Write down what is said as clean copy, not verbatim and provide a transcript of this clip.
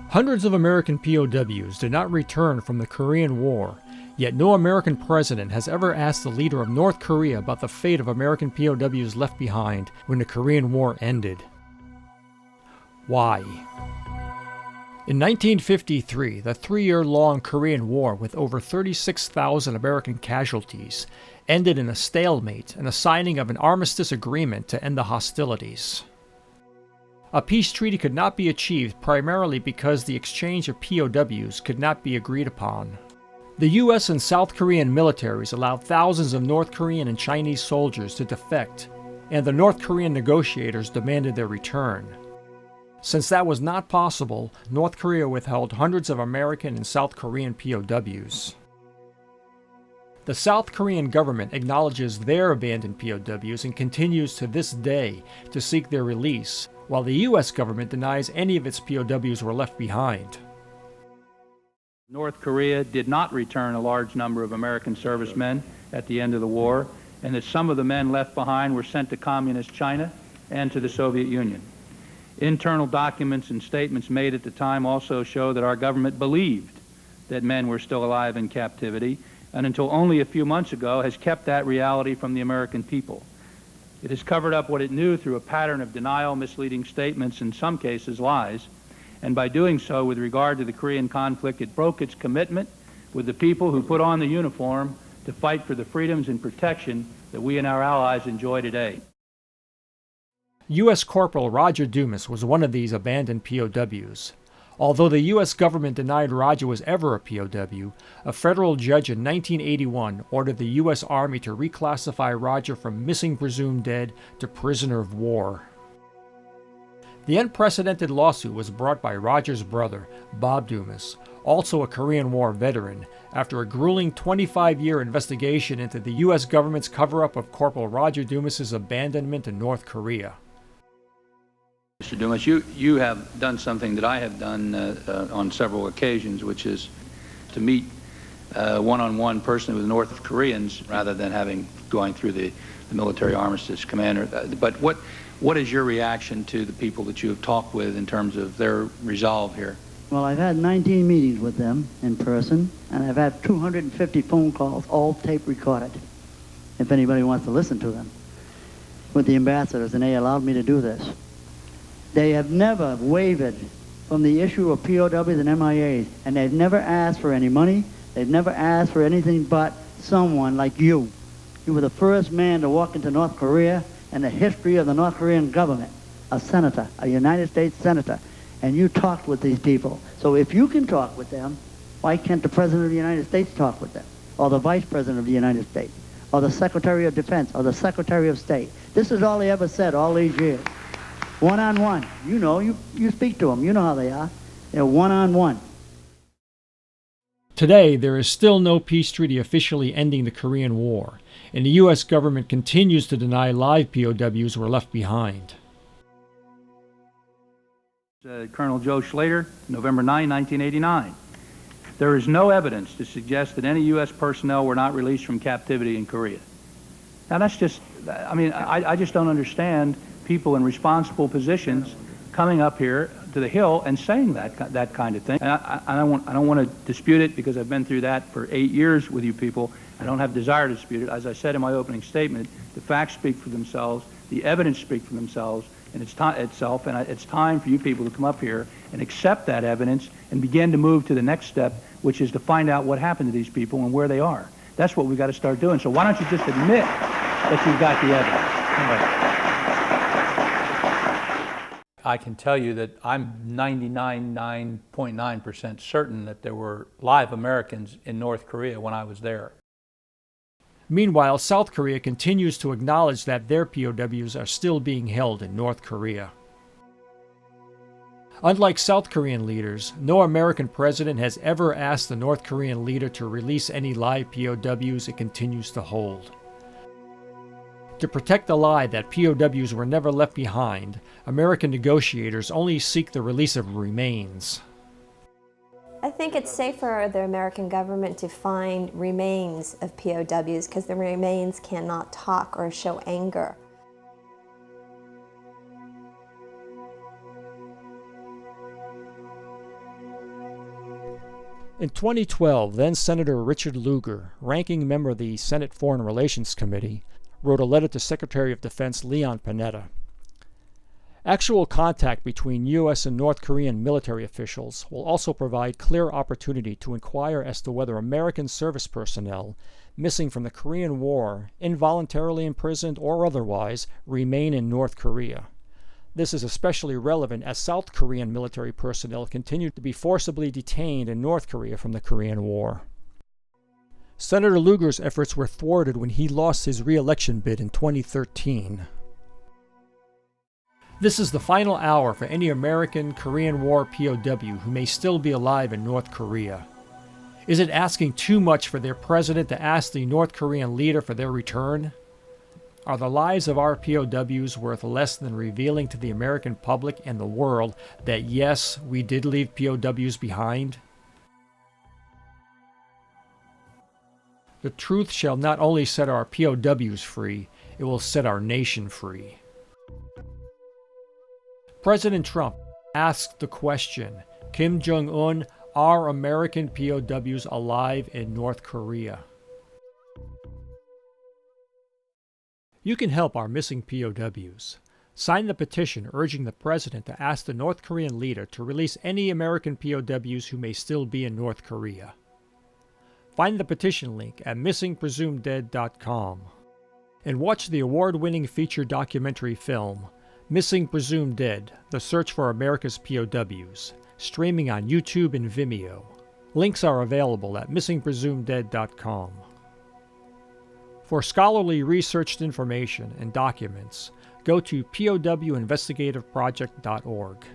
Hundreds of American POWs did not return from the Korean War, yet no American president has ever asked the leader of North Korea about the fate of American POWs left behind when the Korean War ended. Why? In 1953, the three-year-long Korean War with over 36,000 American casualties ended in a stalemate and a signing of an armistice agreement to end the hostilities. A peace treaty could not be achieved primarily because the exchange of POWs could not be agreed upon. The US and South Korean militaries allowed thousands of North Korean and Chinese soldiers to defect, and the North Korean negotiators demanded their return. Since that was not possible, North Korea withheld hundreds of American and South Korean POWs. The South Korean government acknowledges their abandoned POWs and continues to this day to seek their release, while the US government denies any of its POWs were left behind. North Korea did not return a large number of American servicemen at the end of the war, and that some of the men left behind were sent to Communist China and to the Soviet Union. Internal documents and statements made at the time also show that our government believed that men were still alive in captivity, and until only a few months ago has kept that reality from the American people. It has covered up what it knew through a pattern of denial, misleading statements, in some cases lies, and by doing so with regard to the Korean conflict, it broke its commitment with the people who put on the uniform to fight for the freedoms and protection that we and our allies enjoy today. U.S. Corporal Roger Dumas was one of these abandoned POWs. Although the U.S. government denied Roger was ever a POW, a federal judge in 1981 ordered the U.S. Army to reclassify Roger from missing presumed dead to prisoner of war. The unprecedented lawsuit was brought by Roger's brother, Bob Dumas, also a Korean War veteran, after a grueling 25-year investigation into the U.S. government's cover-up of Corporal Roger Dumas's abandonment in North Korea. Mr. Dumas, you have done something that I have done on several occasions, which is to meet one-on-one personally with North Koreans rather than going through the military armistice commander. But what is your reaction to the people that you have talked with in terms of their resolve here? Well, I've had 19 meetings with them in person, and I've had 250 phone calls, all tape recorded, if anybody wants to listen to them, with the ambassadors, and they allowed me to do this. They have never wavered from the issue of POWs and MIAs, and they've never asked for any money. They've never asked for anything but someone like you. You were the first man to walk into North Korea in the history of the North Korean government, a senator, a United States senator, and you talked with these people. So if you can talk with them, why can't the President of the United States talk with them, or the Vice President of the United States, or the Secretary of Defense, or the Secretary of State? This is all they ever said all these years. One-on-one. You know, you speak to them. You know how they are. They're one-on-one. Today, there is still no peace treaty officially ending the Korean War, and the U.S. government continues to deny live POWs were left behind. Colonel Joe Schlater, November 9, 1989. There is no evidence to suggest that any U.S. personnel were not released from captivity in Korea. Now that's just, I just don't understand people in responsible positions coming up here to the Hill and saying that kind of thing. And I don't want to dispute it because I've been through that for 8 years with you people. I don't have desire to dispute it. As I said in my opening statement, the facts speak for themselves, the evidence speaks for themselves, and it's time for you people to come up here and accept that evidence and begin to move to the next step, which is to find out what happened to these people and where they are. That's what we've got to start doing. So why don't you just admit that you've got the evidence? I can tell you that I'm 99.9% certain that there were live Americans in North Korea when I was there. Meanwhile, South Korea continues to acknowledge that their POWs are still being held in North Korea. Unlike South Korean leaders, no American president has ever asked the North Korean leader to release any live POWs it continues to hold. To protect the lie that POWs were never left behind, American negotiators only seek the release of remains. I think it's safe for the American government to find remains of POWs because the remains cannot talk or show anger. In 2012, then-Senator Richard Lugar, ranking member of the Senate Foreign Relations Committee, wrote a letter to Secretary of Defense Leon Panetta. Actual contact between U.S. and North Korean military officials will also provide clear opportunity to inquire as to whether American service personnel missing from the Korean War, involuntarily imprisoned or otherwise, remain in North Korea. This is especially relevant as South Korean military personnel continue to be forcibly detained in North Korea from the Korean War. Senator Lugar's efforts were thwarted when he lost his re-election bid in 2013. This is the final hour for any American Korean War POW who may still be alive in North Korea. Is it asking too much for their president to ask the North Korean leader for their return? Are the lives of our POWs worth less than revealing to the American public and the world that yes, we did leave POWs behind? The truth shall not only set our POWs free, it will set our nation free. President Trump asked the question, Kim Jong-un, are American POWs alive in North Korea? You can help our missing POWs. Sign the petition urging the President to ask the North Korean leader to release any American POWs who may still be in North Korea. Find the petition link at missingpresumedead.com. And watch the award-winning feature documentary film, Missing Presumed Dead, The Search for America's POWs, streaming on YouTube and Vimeo. Links are available at missingpresumedead.com. For scholarly researched information and documents, go to powinvestigativeproject.org.